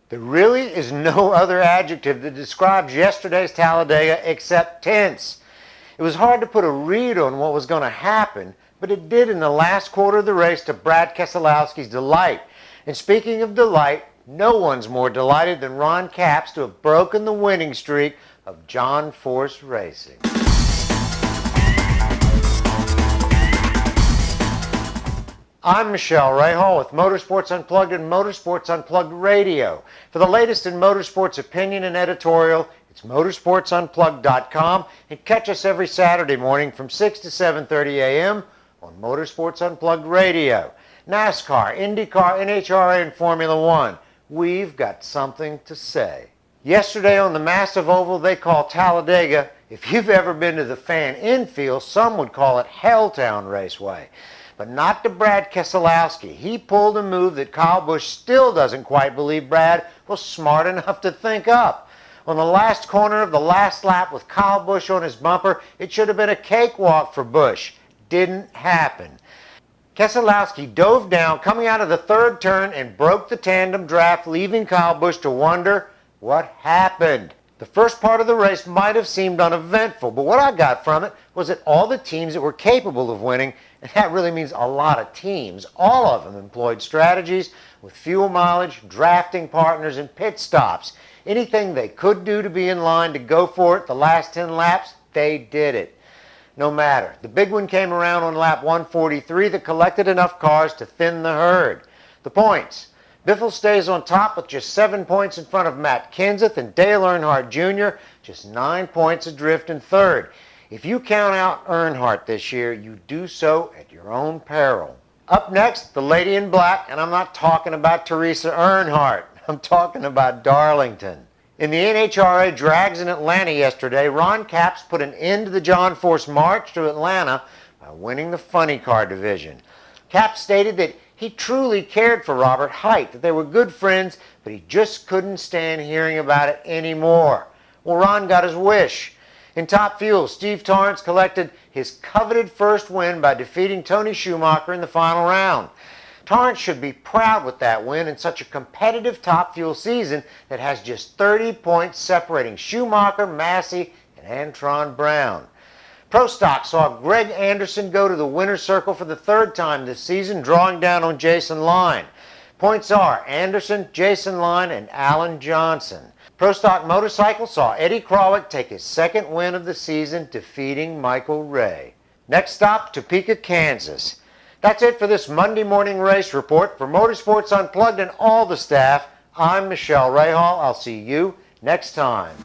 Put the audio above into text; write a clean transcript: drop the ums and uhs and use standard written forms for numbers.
There really is no other adjective that describes yesterday's Talladega except tense. It was hard to put a read on what was going to happen, but it did in the last quarter of the race to Brad Keselowski's delight. And speaking of delight, no one's more delighted than Ron Capps to have broken the winning streak of John Force Racing. I'm Michele Rahal with Motorsports Unplugged and Motorsports Unplugged Radio. For the latest in motorsports opinion and editorial, it's motorsportsunplugged.com, and catch us every Saturday morning from 6 to 7:30 a.m. on Motorsports Unplugged Radio. NASCAR, IndyCar, NHRA, and Formula One. We've got something to say. Yesterday on the massive oval they call Talladega, if you've ever been to the fan infield, some would call it Helltown Raceway. But not to Brad Keselowski. He pulled a move that Kyle Busch still doesn't quite believe Brad was smart enough to think up. On the last corner of the last lap with Kyle Busch on his bumper, it should have been a cakewalk for Busch. Didn't happen. Keselowski dove down coming out of the third turn and broke the tandem draft, leaving Kyle Busch to wonder what happened. The first part of the race might have seemed uneventful, but what I got from it was that all the teams that were capable of winning, and that really means a lot of teams, all of them employed strategies with fuel mileage, drafting partners, and pit stops. Anything they could do to be in line to go for it the last 10 laps, they did it. No matter. The big one came around on lap 143 that collected enough cars to thin the herd. The points. Biffle stays on top with just 7 points in front of Matt Kenseth, and Dale Earnhardt Jr. just 9 points adrift in third. If you count out Earnhardt this year, you do so at your own peril. Up next, the lady in black, and I'm not talking about Teresa Earnhardt. I'm talking about Darlington. In the NHRA drags in Atlanta yesterday, Ron Capps put an end to the John Force march to Atlanta by winning the funny car division. Capps stated that he truly cared for Robert Hight, that they were good friends, but he just couldn't stand hearing about it anymore. Well, Ron got his wish. In Top Fuel, Steve Torrence collected his coveted first win by defeating Tony Schumacher in the final round. Torrence should be proud with that win in such a competitive Top Fuel season that has just 30 points separating Schumacher, Massey, and Antron Brown. Pro Stock saw Greg Anderson go to the winner's circle for the third time this season, drawing down on Jason Line. Points are Anderson, Jason Line, and Alan Johnson. Pro Stock Motorcycle saw Eddie Krawiec take his second win of the season, defeating Michael Ray. Next stop, Topeka, Kansas. That's it for this Monday morning race report. For Motorsports Unplugged and all the staff, I'm Michele Rahal. I'll see you next time.